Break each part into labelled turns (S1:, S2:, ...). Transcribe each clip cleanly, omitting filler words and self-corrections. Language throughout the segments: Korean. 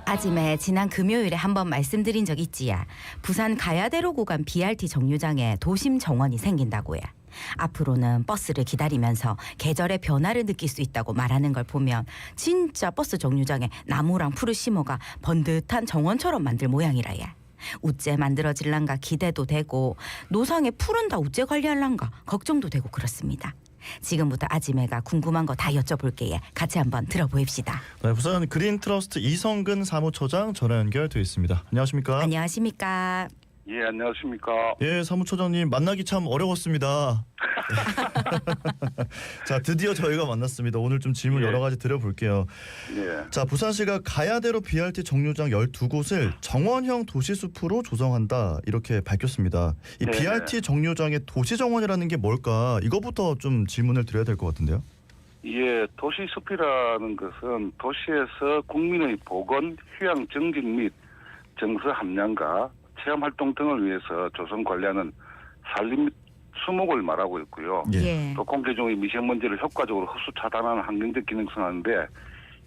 S1: 아침에 지난 금요일에 한번 말씀드린 적 있지야. 부산 가야대로 구간 BRT 정류장에 도심 정원이 생긴다고 해. 앞으로는 버스를 기다리면서 계절의 변화를 느낄 수 있다고 말하는 걸 보면 진짜 버스 정류장에 나무랑 풀을 심어가 번듯한 정원처럼 만들 모양이라 해. 우째 만들어질란가 기대도 되고 노상에 풀은 다 우째 관리할란가 걱정도 되고 그렇습니다. 지금부터 아지매가 궁금한 거 다 여쭤볼게요. 같이 한번 들어보입시다.
S2: 네, 부산 그린트러스트 이성근 사무처장 전화 연결돼 있습니다. 안녕하십니까?
S1: 안녕하십니까?
S3: 예, 안녕하십니까.
S2: 예, 사무처장님 만나기 참 어려웠습니다. 자, 드디어 저희가 만났습니다. 오늘 좀 질문 여러 가지 드려볼게요.
S3: 예.
S2: 자, 부산시가 가야대로 BRT 정류장 12곳을 정원형 도시숲으로 조성한다 이렇게 밝혔습니다. 이
S3: 네.
S2: BRT 정류장의 도시정원이라는 게 뭘까? 이거부터 좀 질문을 드려야 될 것 같은데요.
S3: 예, 도시숲이라는 것은 도시에서 국민의 보건, 휴양 정진 및 정서 함량과 체험 활동 등을 위해서 조성 관리하는 산림 및 수목을 말하고 있고요.
S2: 예.
S3: 또 공기 중의 미세먼지를 효과적으로 흡수 차단하는 환경적 기능성 하는데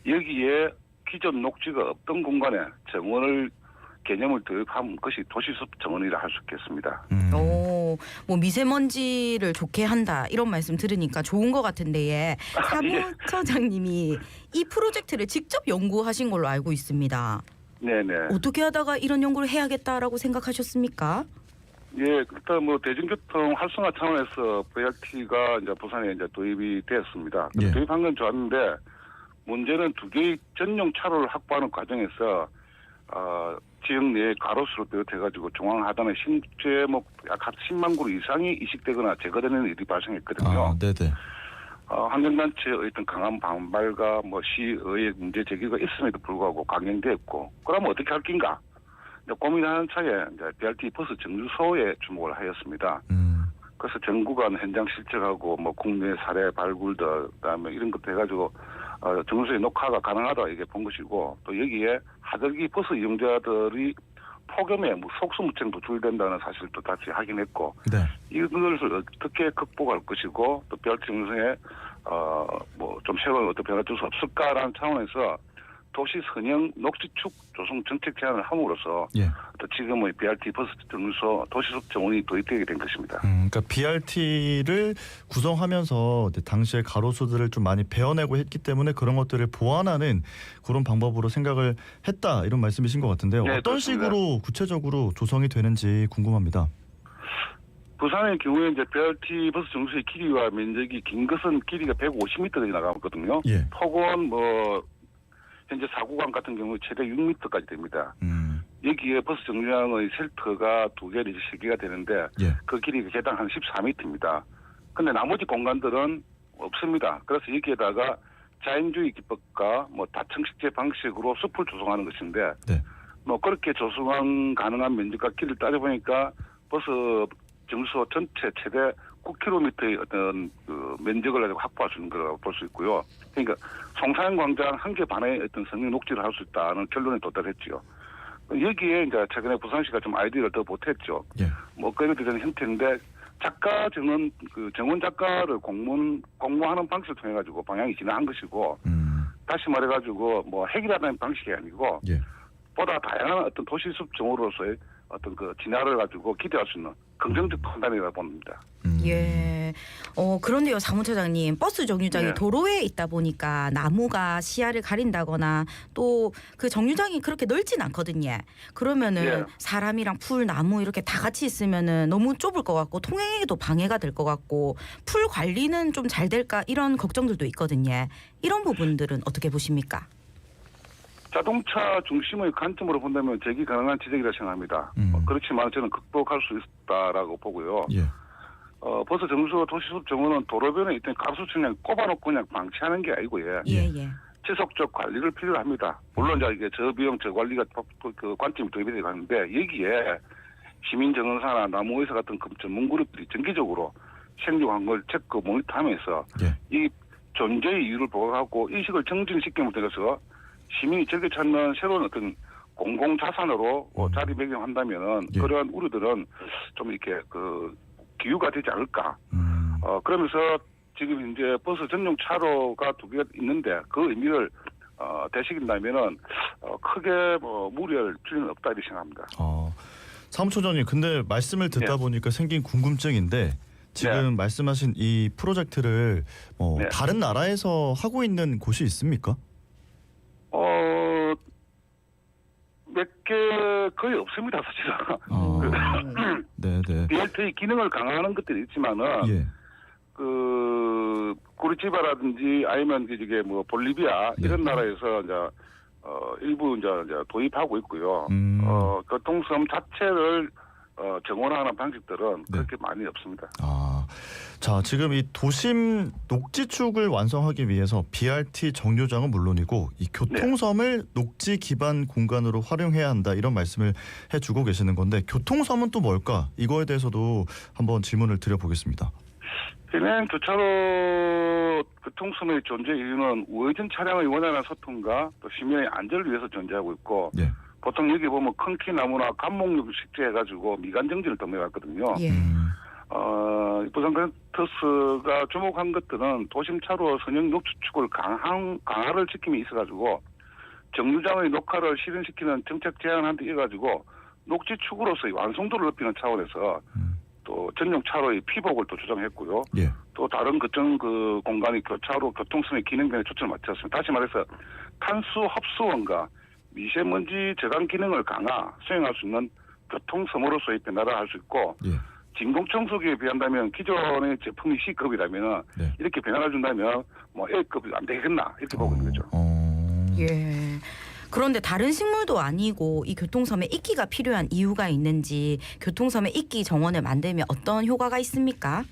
S3: 여기에 기존 녹지가 없던 공간에 정원을 개념을 도입한 것이 도시숲 정원이라 할 수 있겠습니다.
S1: 오, 뭐 미세먼지를 좋게 한다 이런 말씀 들으니까 좋은 것 같은데
S3: 예.
S1: 사무처장님이 이 프로젝트를 직접 연구하신 걸로 알고 있습니다.
S3: 네네.
S1: 어떻게 하다가 이런 연구를 해야겠다라고 생각하셨습니까?
S3: 예, 일단 뭐 대중교통 활성화 차원에서 BRT가 이제 부산에 이제 도입이 되었습니다.
S2: 예.
S3: 도입한 건 좋았는데 문제는 두 개의 전용 차로를 확보하는 과정에서 지역 내 가로수로 비롯해가지고 중앙 하단에 신제목 약 10만 그루 이상이 이식되거나 제거되는 일이 발생했거든요.
S2: 아, 네네.
S3: 환경단체의 어떤 강한 반발과 뭐 시의회 문제 제기가 있음에도 불구하고 강행되었고, 그러면 어떻게 할 낀가? 고민하는 차에 이제 BRT 버스 정류소에 주목을 하였습니다. 그래서 전 구간 현장 실측하고 뭐 국내 사례 발굴들 그다음에 이런 것도 해가지고 정류소의 녹화가 가능하다 이게 본 것이고, 또 여기에 하절기 버스 이용자들이 폭염에 뭐 속수무책 노출된다는 사실도 다시 확인했고,
S2: 네.
S3: 이것을 어떻게 극복할 것이고 또 BRT 정류소에 뭐 좀 새로운 어떤 변화 줄 수 없을까라는 차원에서 도시 선형 녹지축 조성 정책 제안을 함으로써
S2: 예.
S3: 또 지금의 BRT 버스 정류소 도시숲 정원이 도입되게 된 것입니다.
S2: 그러니까 BRT를 구성하면서 당시에 가로수들을 좀 많이 베어내고 했기 때문에 그런 것들을 보완하는 그런 방법으로 생각을 했다 이런 말씀이신 것 같은데요.
S3: 네,
S2: 어떤
S3: 그렇습니다.
S2: 식으로 구체적으로 조성이 되는지 궁금합니다.
S3: 부산의 경우에 이제 BRT 버스 정류소의 길이와 면적이 긴 것은 길이가 150m까지 나가거든요.
S2: 예.
S3: 폭은 뭐 현재 4구간 같은 경우 최대 6m까지 됩니다. 여기에 버스 정류장의 쉘터가 2개 내지 3개가 되는데
S2: 예.
S3: 그 길이가 개당 한 14m입니다. 근데 나머지 공간들은 없습니다. 그래서 여기에다가 자연주의 기법과 뭐 다층식재 방식으로 숲을 조성하는 것인데
S2: 네.
S3: 뭐 그렇게 조성 가능한 면적과 길을 따져보니까 버스 정류소 전체 최대 9km의 어떤 그 면적을 가지고 확보할 수 있는 거라고 볼 수 있고요. 그러니까 송사연 광장 한 개 반의 어떤 성형 녹지를 할 수 있다는 결론에 도달했죠. 여기에 이제 최근에 부산시가 좀 아이디어를 더 보탰죠.
S2: 예.
S3: 뭐 그에 대한 형태인데 작가 정원 그 정원 작가를 공모하는 방식을 통해 가지고 방향이 진행한 것이고 다시 말해가지고 뭐 해결하는 방식이 아니고
S2: 예.
S3: 보다 다양한 어떤 도시숲 정원으로서의 어떤 그 진화를 가지고 기대할 수 있는 긍정적 판단이라고 봅니다.
S1: 예. 그런데요, 사무처장님, 버스 정류장이
S3: 네.
S1: 도로에 있다 보니까 나무가 시야를 가린다거나 또 그 정류장이 그렇게 넓진 않거든요. 그러면은
S3: 예.
S1: 사람이랑 풀, 나무 이렇게 다 같이 있으면은 너무 좁을 것 같고 통행에도 방해가 될 것 같고 풀 관리는 좀 잘 될까 이런 걱정들도 있거든요. 이런 부분들은 어떻게 보십니까?
S3: 자동차 중심의 관점으로 본다면 제기 가능한 지적이라 생각합니다. 그렇지만 저는 극복할 수 있다라고 보고요.
S2: 예.
S3: 버스 정류소 도시숲 정원은 도로변에 있던 가로수 그냥 꼽아놓고 그냥 방치하는 게 아니고요.
S1: 예.
S3: 지속적 관리를 필요로 합니다. 물론 이제 이게 저비용 저관리가 그 관점이 도입이 되고 하는데 여기에 시민정원사나 나무의사 같은 전문 그룹들이 정기적으로 생존환경을 체크 모니터하면서
S2: 예.
S3: 이 존재의 이유를 보고하고 인식을 정진시킴으로 해서 시민이 즐겨 찾는 새로운 어떤 공공자산으로 자리 배경한다면은
S2: 예.
S3: 그러한 우려들은 좀 이렇게 그 기후가 되지 않을까. 그러면서 지금 이제 버스 전용 차로가 2개가 있는데 그 의미를 되시긴다면은 크게 뭐 무리할 필요는 없다 이렇게 생각합니다.
S2: 사무처장님, 근데 말씀을 듣다
S3: 네.
S2: 보니까 생긴 궁금증인데 지금 말씀하신 이 프로젝트를
S3: 네.
S2: 다른 나라에서 하고 있는 곳이 있습니까?
S3: 몇 개 거의 없습니다, 사실은.
S2: 네네.
S3: BRT의 기능을 강화하는 것들이 있지만은
S2: 예.
S3: 구르치바라든지 아니면 이게 뭐 볼리비아
S2: 네.
S3: 이런 나라에서 이제 일부 이제 도입하고 있고요. 교통섬 자체를 정원화하는 방식들은
S2: 네.
S3: 그렇게 많이 없습니다.
S2: 자, 지금 이 도심 녹지축을 완성하기 위해서 BRT 정류장은 물론이고 이 교통섬을 녹지 기반 공간으로 활용해야 한다 이런 말씀을 해주고 계시는 건데 교통섬은 또 뭘까? 이거에 대해서도 한번 질문을 드려보겠습니다.
S3: 현행 교차로 교통섬의 존재 이유는 우회전 차량의 원활한 소통과 또 시민의 안전을 위해서 존재하고 있고
S2: 예.
S3: 보통 여기 보면 큰 키 나무나 감목육을 식재해가지고 미간 정지를 도모해왔거든요.
S1: 예.
S3: 부산그랜터스가 주목한 것들은 도심차로 선형 녹지축을 강화를 지킴이 있어가지고 정류장의 녹화를 실현시키는 정책 제안한 데 이어가지고 녹지축으로서의 완성도를 높이는 차원에서 또 전용 차로의 피복을 또 조정했고요.
S2: 예.
S3: 또 다른 특정 그 공간이 교차로 교통성의 기능변에 초점을 맞췄습니다. 다시 말해서 탄소 흡수원과 미세먼지 저감 기능을 수행할 수 있는 교통섬으로서의 변화를 할 수 있고
S2: 예.
S3: 진공청소기에 비한다면 기존의 제품이 C급이라면
S2: 네.
S3: 이렇게 변화를 준다면 뭐 A급이 안 되겠나 이렇게 보고 있는 거죠.
S1: 예. 그런데 다른 식물도 아니고 이 교통섬에 이끼가 필요한 이유가 있는지 교통섬에 이끼 정원을 만들면 어떤 효과가 있습니까?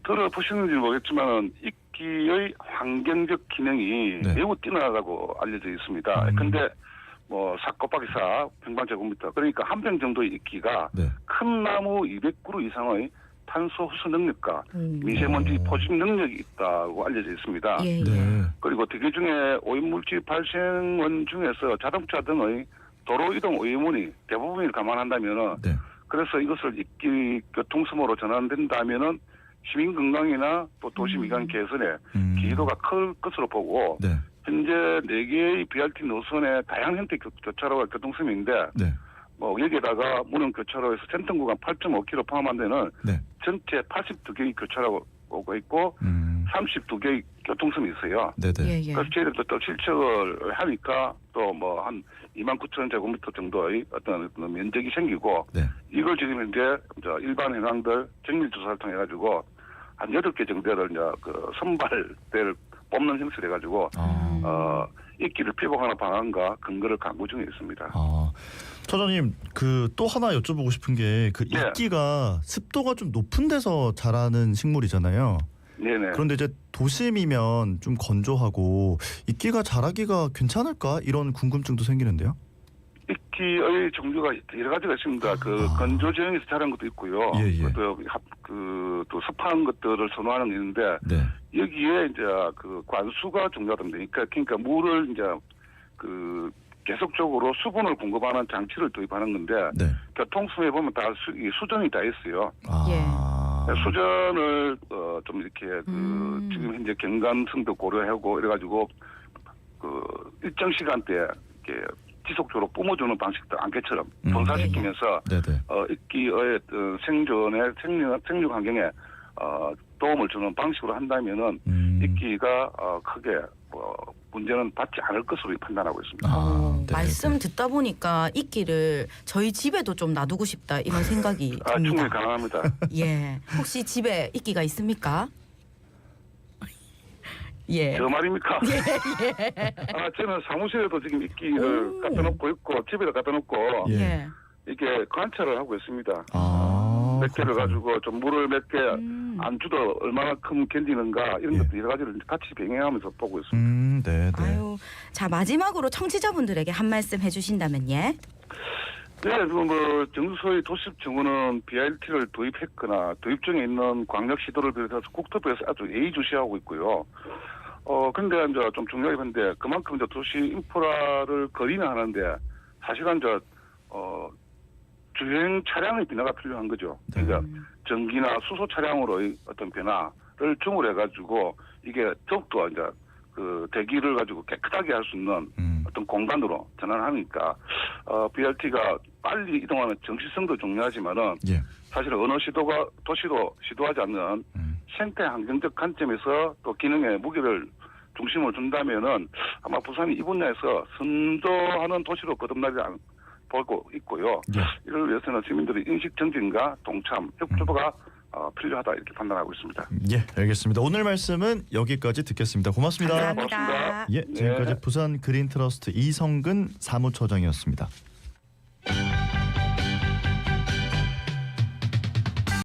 S3: 들어보시는지 모르겠지만 이끼의 환경적 기능이
S2: 네.
S3: 매우 뛰어나다고 알려져 있습니다. 근데 뭐 4곱하기4 평방제곱미터 그러니까 한 평 정도의 이끼가
S2: 네.
S3: 큰 나무 200그루 이상의 탄소 흡수 능력과 미세먼지 포집 능력이 있다고 알려져 있습니다.
S1: 예, 예.
S2: 네.
S3: 그리고 대기 중에 오염물질 발생원 중에서 자동차 등의 도로 이동 오염원이 대부분을 감안한다면은
S2: 네.
S3: 그래서 이것을 이끼 교통섬으로 전환된다면은 시민 건강이나 또 도시 미관 개선에 기여도가 클 것으로 보고
S2: 네.
S3: 현재 4개의 BRT 노선의 다양한 형태의 교차로가 교통섬인데
S2: 네.
S3: 뭐 여기에다가 무릉 교차로에서 센터 구간 8.5km 포함한 데는
S2: 네.
S3: 전체 82개의 교차로가 있고 32개의 교통섬이 있어요.
S2: 네네.
S1: 예, 예.
S3: 그래서 저희들도 또 실측을 하니까 또 뭐 한 29,000제곱미터 정도의 어떤 면적이 생기고
S2: 네.
S3: 이걸 지금 현재 일반 현황들 정밀 조사를 통해 가지고 한 8개 정도를 이제 그 선발대를 뽑는 형식을 해가지고 이끼를 피복하는 방안과 근거를 강구 중에 있습니다.
S2: 처장님, 그 또 하나 여쭤보고 싶은 게 그
S3: 네.
S2: 이끼가 습도가 좀 높은 데서 자라는 식물이잖아요.
S3: 네네.
S2: 그런데 이제 도심이면 좀 건조하고 이끼가 자라기가 괜찮을까 이런 궁금증도 생기는데요.
S3: 이끼의 종류가 여러 가지가 있습니다. 그 건조 지형에서 자란 것도 있고요.
S2: 예, 예.
S3: 또 습한 것들을 선호하는 게 있는데
S2: 네.
S3: 여기에 이제 그 관수가 중요하답니다. 그러니까 물을 이제 그 계속적으로 수분을 공급하는 장치를 도입하는 건데
S2: 네.
S3: 교통섬에 보면 다 수전이 다 있어요. 수전을 좀 이렇게 그 지금 현재 경관성도 고려하고 이래가지고 그 일정 시간대에 이렇게 지속적으로 뿜어주는 방식도 안개처럼 분사시키면서
S2: 네네.
S3: 이끼의 생존의 생육 환경에 도움을 주는 방식으로 한다면은 이끼가 크게 문제는 받지 않을 것으로 판단하고 있습니다.
S2: 네,
S1: 말씀 듣다 보니까 이끼를 저희 집에도 좀 놔두고 싶다 이런 생각이 듭니다.
S3: 충분히 가능합니다.
S1: 예, 혹시 집에 이끼가 있습니까? 예.
S3: 저 말입니까?
S1: 예.
S3: 저는 사무실에도 지금 이끼를 갖다 놓고 있고 집에도 갖다 놓고
S1: 예.
S3: 이게 관찰을 하고 있습니다. 몇 개를
S2: 그렇군요.
S3: 가지고 좀 물을 몇 개 안 주도 얼마만큼 견디는가 이런 것도 여러 가지를 같이 병행하면서 보고 있습니다.
S2: 네, 네.
S1: 아유, 자 마지막으로 청취자분들에게 한 말씀 해주신다면 예.
S3: 네, 뭐 정수소의 도시 정원은 BRT를 도입했거나 도입 중에 있는 광역시도를 비롯해서 국토부에서 아주 예의주시하고 있고요. 근데 이제 좀 중요하게 봤는데 그만큼 이제 도시 인프라를 거리는 하는데 사실은 이제 주행 차량의 변화가 필요한 거죠. 그러니까 전기나 수소 차량으로의 어떤 변화를 중으로 해가지고 이게 더욱더 이제 그 대기를 가지고 깨끗하게 할 수 있는 어떤 공간으로 전환하니까 BRT가 빨리 이동하는 정시성도 중요하지만은
S2: 예.
S3: 사실 어느 도시도 시도하지 않는 생태 환경적 관점에서 또 기능에 무게를 중심을 준다면은 아마 부산이 이 분야에서 선도하는 도시로 거듭나지 보고 있고요.
S2: 예.
S3: 이를 위해서는 시민들의 인식 정진과 동참, 협조가 필요하다 이렇게 판단하고 있습니다.
S2: 예, 알겠습니다. 오늘 말씀은 여기까지 듣겠습니다. 고맙습니다.
S1: 감사합니다.
S2: 예, 지금까지
S3: 네.
S2: 부산 그린 트러스트 이성근 사무처장이었습니다.